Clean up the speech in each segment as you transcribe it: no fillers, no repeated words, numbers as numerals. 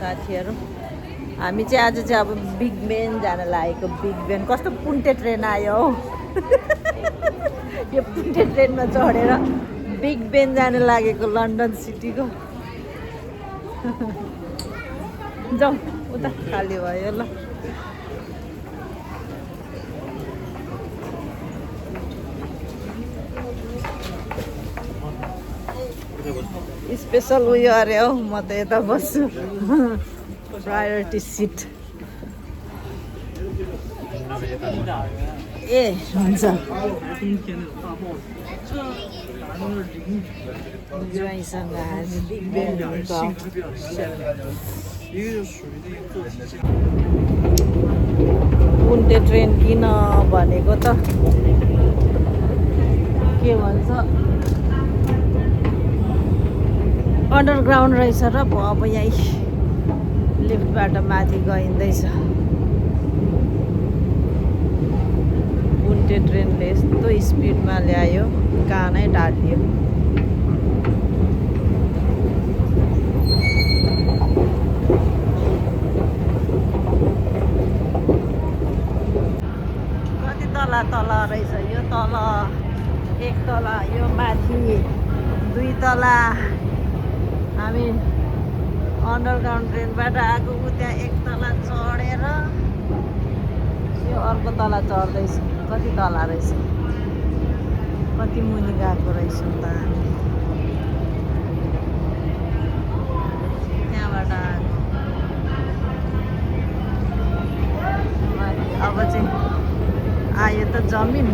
साथीहरू हामी चाहिँ आज चाहिँ अब बिग बेन जान लागेको। बिग बेन कस्तो पुन्टे ट्रेन आयो हौ यो पुन्टे ट्रेनमा चढेर बिग बेन जान लागेको लन्डन सिटीको। जाउँ उता खाली भयो ल। स्पेसल उयो अरे हौ म त यता बस्छु प्रायोरिटी सिट। ए हुन्छ ज्वाइँसँग आज बिग बेन हुन्छ। कुन्टे ट्रेन किन भनेको त के भन्छ अन्डरग्राउन्ड रहेछ र अब यहीँ लिफ्टबाट माथि गइँदैछ। कुन्टे ट्रेनले यस्तो स्पिडमा ल्यायो कानै डालियो। कति तला तल रहेछ यो तल एक तला यो माथि दुई तला। हामी अन्डरग्राउन्ड ट्रेनबाट आएको त्यहाँ एक तला चढेर यो अर्को तला चढ्दैछ। कति तला रहेछ कति मुनि गएको रहेछौँ त हामी त्यहाँबाट आएको। अब चाहिँ आयो त जमिन।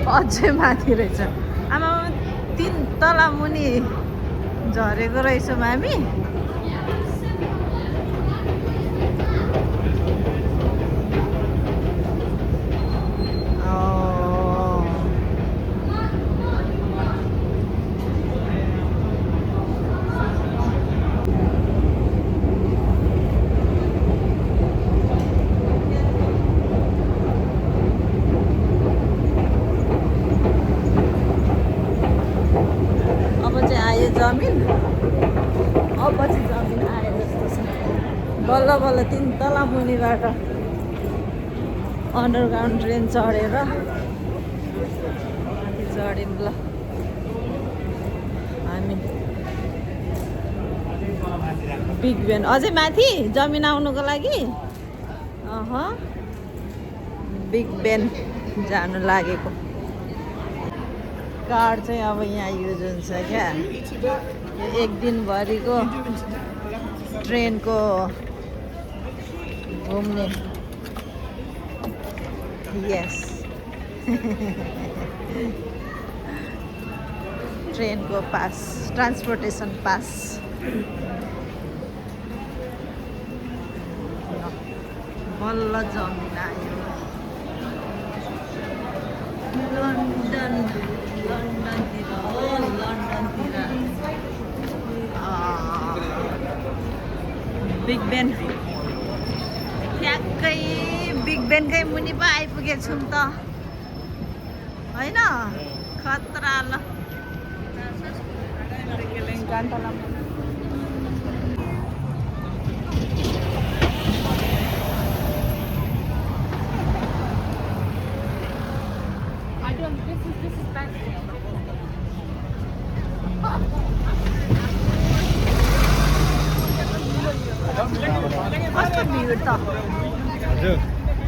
अझै माथि रहेछ आमा 3 तला मुनि झरेको रहेछौँ हामी। जमिन अब चाहिँ जमिन आयो जस्तो छ। बल्ल बल्ल 3 तला मुनिबाट अन्डरग्राउन्ड ट्रेन चढेर माथि चढ्यौँ ल हामी। बिग बेन अझै माथि जमिन आउनुको लागि बिग बेन जानु लागेको। कार्ड चाहिँ अब यहाँ युज हुन्छ क्या। यो एक दिनभरिको ट्रेनको घुम्ने यस ट्रेनको पास ट्रान्सपोर्टेसन पास। बल्ल जमिन आयो लन्डन लन्डनतिर हो लन्डनतिर। बिग बेन ठ्याक्कै बिग बेनकै मुनि पो आइपुगेछौँ त होइन खतरा ल। कस्तो भिड त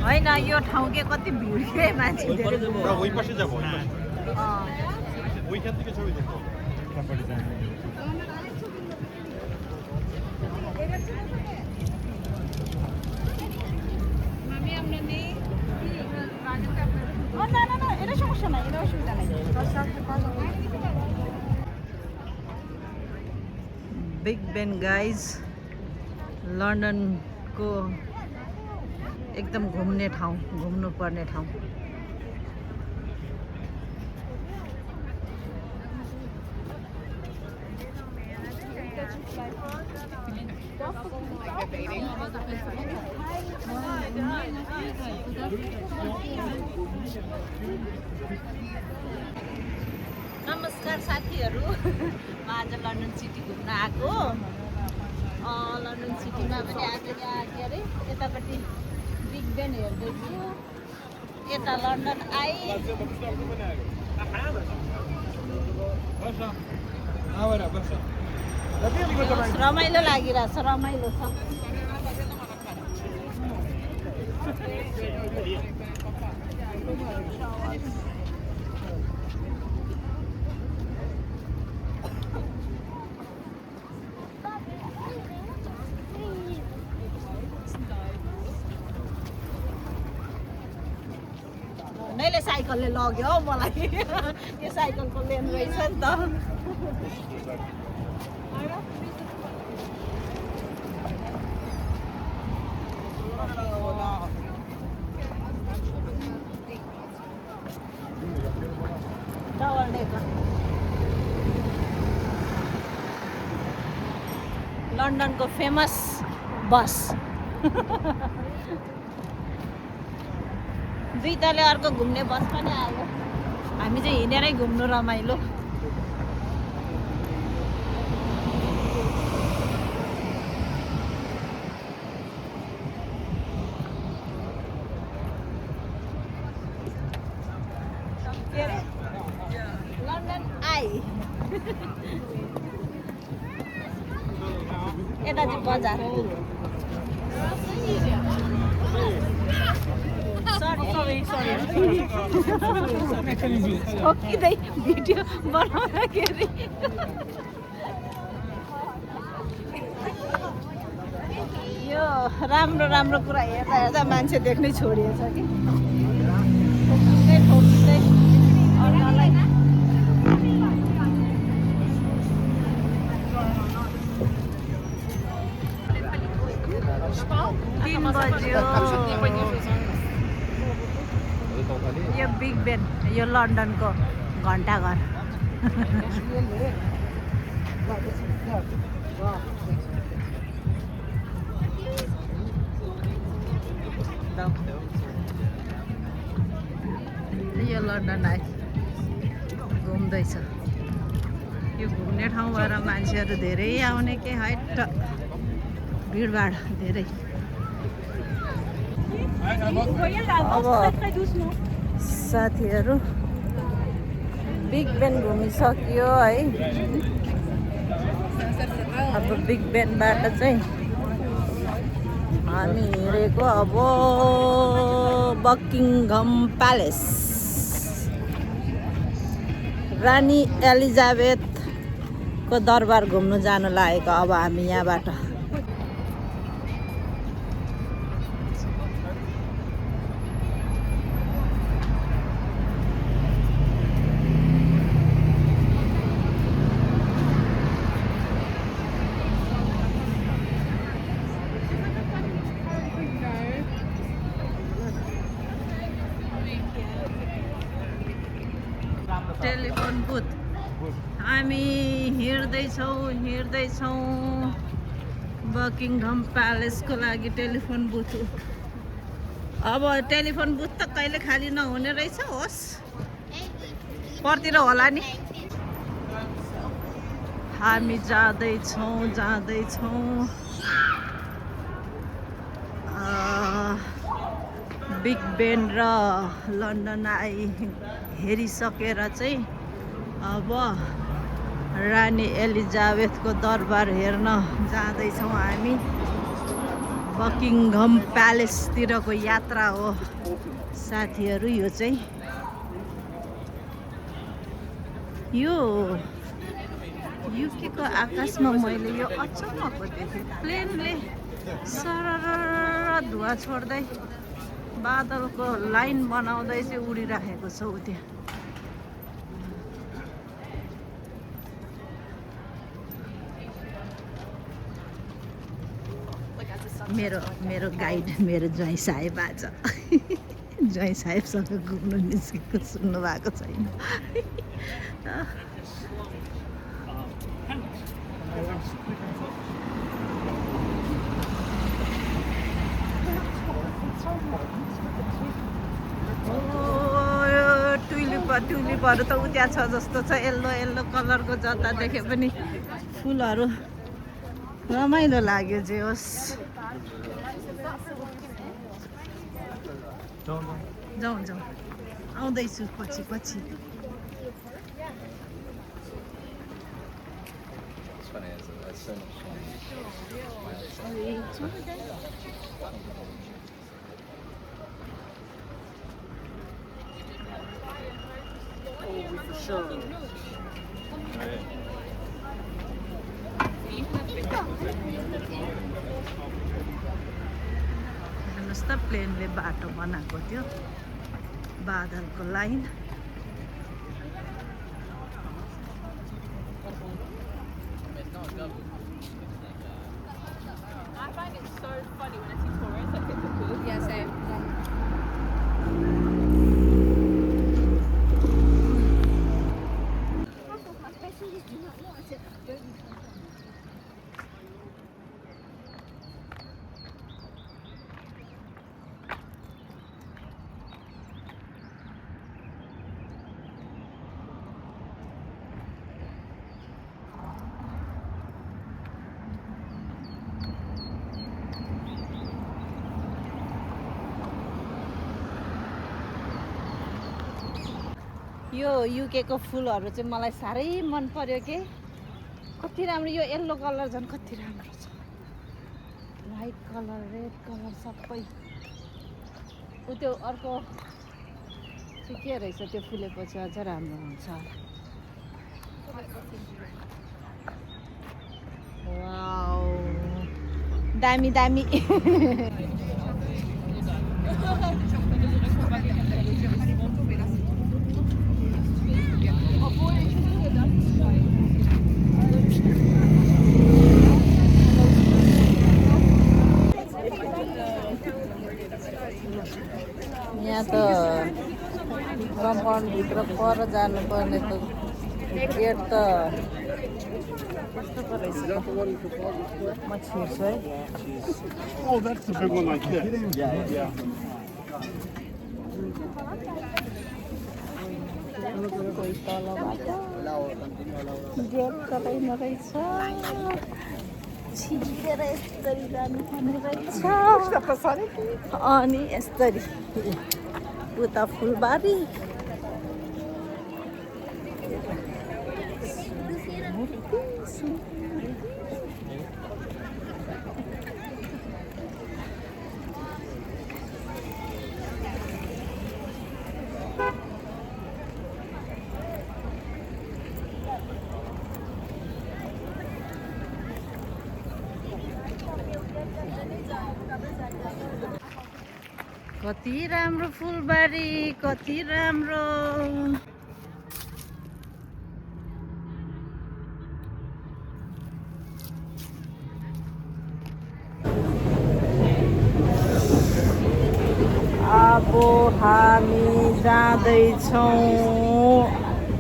होइन यो ठाउँ के कति भिड के मान्छे এটা সমস্যা নাই এটা অসুবিধা নাই। बिग बेन गाइज लन्डनको एकदम घुम्ने ठाउँ घुम्नुपर्ने ठाउँ। नमस्कार साथीहरू, म आज लन्डन सिटी घुम्न आएको। लन्डन सिटीमा पनि आज यहाँ के अरे यतापट्टि बिग बेन हेर्दैछु। यता लन्डन आई रमाइलो लागिरहेछ, रमाइलो छ। नैले साइकलले लग्यो हौ मलाई। यो साइकलको लेन रहेछ नि त। डबल डेकर लन्डनको फेमस बस। दुई तले अर्को घुम्ने बस पनि आयो। हामी चाहिँ हिँडेरै घुम्नु रमाइलो। के अरे लन्डन आई। यता चाहिँ बजार। ठोकिँदै भिडियो बनाउँदाखेरि यो राम्रो राम्रो कुरा हेर्दा हेर्दा मान्छे देख्नै छोडिएछ कि। ठोकिँदै अर्कालाई 3 बज्यो। यो बिग बेन, यो लन्डनको घन्टाघर। यो लन्डन आइ घुम्दैछ। यो घुम्ने ठाउँ भएर मान्छेहरू धेरै आउने के हैट भिडभाड धेरै। अब साथीहरू बिग बेन घुमिसक्यो है। अब बिग बेनबाट चाहिँ हामी हिँडेको अब बकिङहम प्यालेस। रानी एलिजाबेथको दरबार घुम्नु जानु लागेको अब हामी यहाँबाट। टेलिफोन बुथ हामी हिँड्दैछौँ बकिङहम प्यालेसको लागि टेलिफोन बुथ। अब टेलिफोन बुथ त कहिले खाली नहुने रहेछ। होस् पर्तिर होला नि। हामी जाँदैछौँ बिग बेन र लन्डन आई हेरिसकेर चाहिँ अब रानी एलिजाबेथको दरबार हेर्न जाँदैछौँ हामी। बकिङहम प्यालेसतिरको यात्रा हो साथीहरू। यो चाहिँ यो युकेको आकाशमा मैले यो अचम्मको देखेँ। प्लेनले सरर धुवा छोड्दै बादलको लाइन बनाउँदै चाहिँ उडिराखेको छ उ त्यहाँ। मेरो गाइड मेरो ज्वाइँ साहेब आज ज्वाइँ साहेबसँग घुम्नु निस्केको सुन्नु भएको छैन। ट्युलिपहरू त उता छ जस्तो छ येल्लो येल्लो कलरको जता देखे पनि फुलहरू रमाइलो लाग्यो जे होस् जाउँ जाउँ आउँदैछु पछि पछि हेर्नुहोस् त प्लेनले बाटो बनाएको थियो बादलको line I find it so funny when I see tourists like get the food. Yeah, same. यो युके को फुलहरू चाहिँ मलाई साह्रै मन पर्यो के कति राम्रो यो येल्लो कलर झन् कति राम्रो छ व्हाइट कलर रेड कलर सबै उ त्यो अर्को चाहिँ के रहेछ त्यो फुलेपछि अझ राम्रो हुन्छ वाउ दामी दामी यहाँ त कम्पाउन्डभित्र पर जानुपर्ने त गेट त कस्तो रहेछ म छिर्छु है Oh, that's the big one like this. Yeah. कोही तलबाट गेट कतैमा रहेछ छिरेर यसरी जानुपर्ने रहेछ अनि यसरी उता फुलबारी कति राम्रो फुलबारी कति राम्रो अब हामी जाँदैछौँ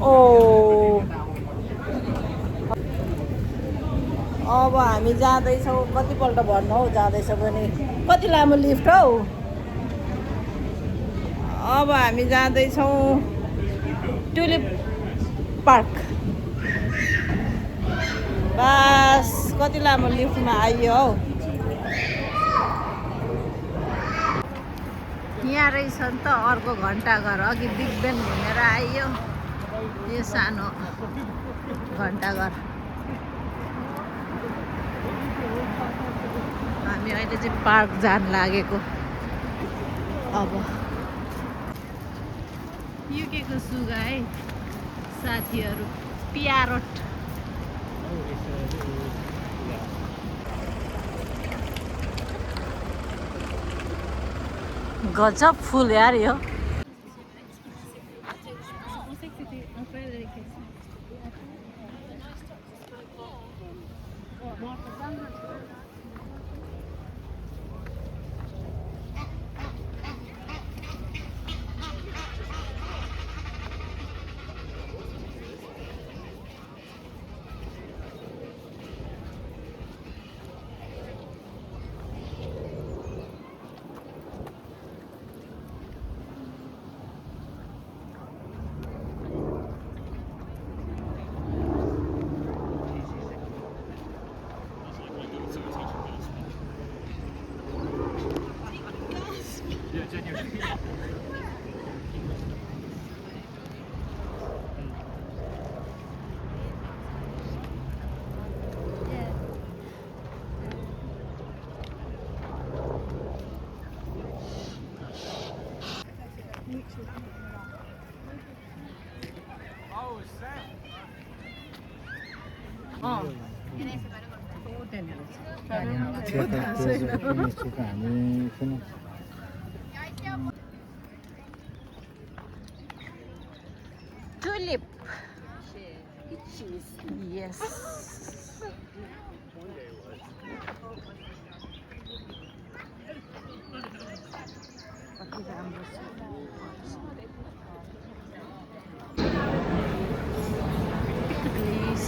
ओ अब हामी जाँदैछौँ कतिपल्ट भन्नु हौ जाँदैछ भने कति लामो लिफ्ट हौ अब हामी जाँदैछौँ ट्युलिप पार्क बस कति लामो लिफ्टमा आइयो हौ यहाँ रहेछ नि त अर्को घन्टाघर अघि बिग बेन घुमेर आइयो यो सानो घन्टाघर हामी अहिले चाहिँ पार्क जान लागेको अब युकेको सुगा है साथीहरू प्यारोट गजब फुल यार यो Tulip. Yes. कति राम्रो छ Please,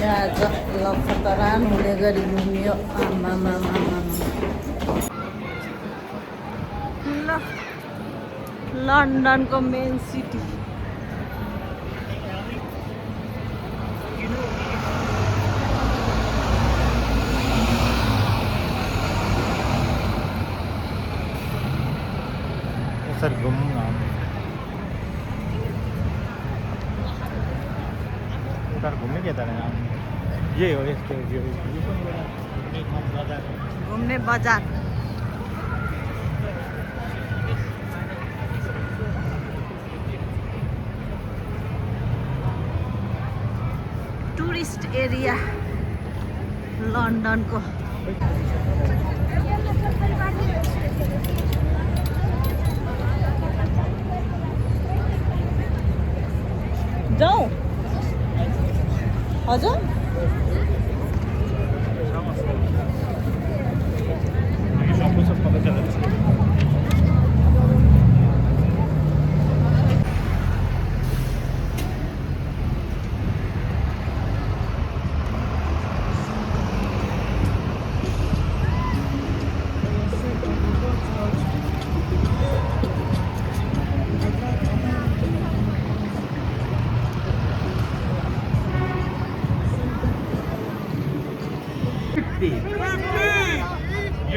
आज लखतरान हुने गरी घुम्यो आमामा लन्डनको मेन सिटी सर घुम्नु उता घुम्ने के त यही हो यस्तो घुम्ने बजार टुरिस्ट एरिया लन्डनको जाऊ हजुर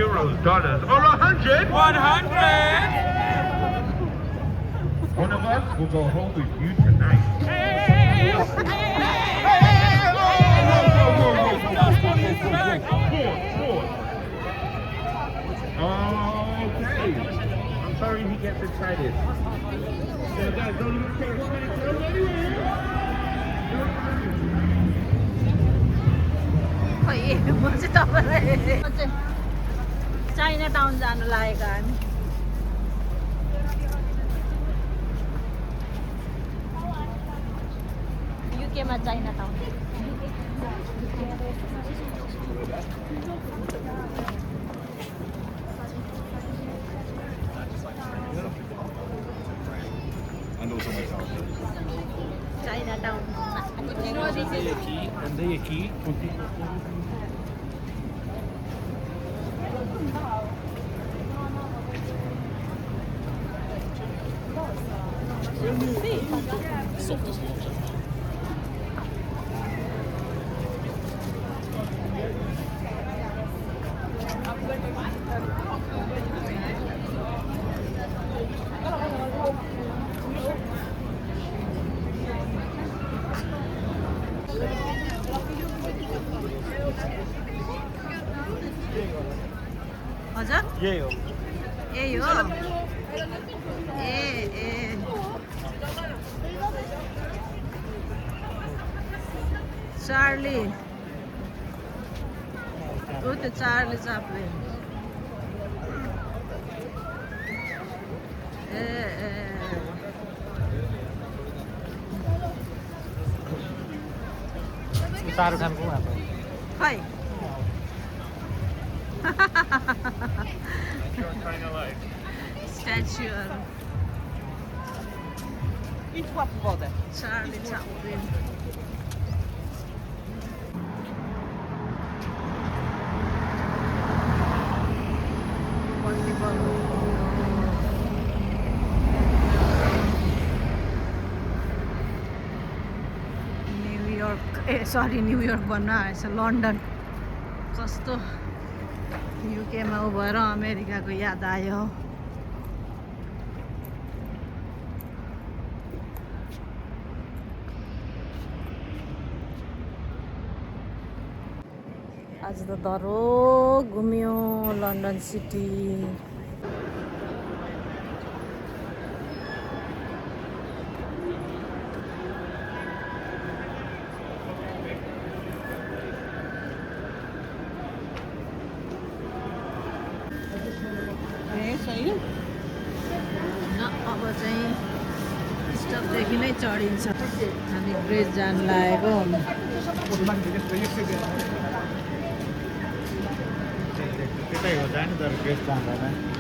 Euros, dollars, or 100? 100! One of us will go home with you tonight. Okay. I'm sorry he gets excited. So guys, don't even take 1 minute to go anywhere. म चाहिँ तपाईँलाई चाइना टाउन जानु लागेको हामी युकेमा China town China town And they aqui, हजुर यही हो यही हो ए चार्ली हो त्यो चार्ली चाप्लिन शाहरुख खानको उहाँको खै स्ट्याचुहरू Charlie Chaplin New York sorry New York भन्न आएछ लन्डन कस्तो युकेमा उ भएर अमेरिकाको याद आयो आज त दह्रो घुम्यो लन्डन सिटी अब चाहिँ स्टपदेखि नै चढिन्छ हामी ब्रिज जान लागेको त्यतै हो जाने तर गेस्ट जाँदैन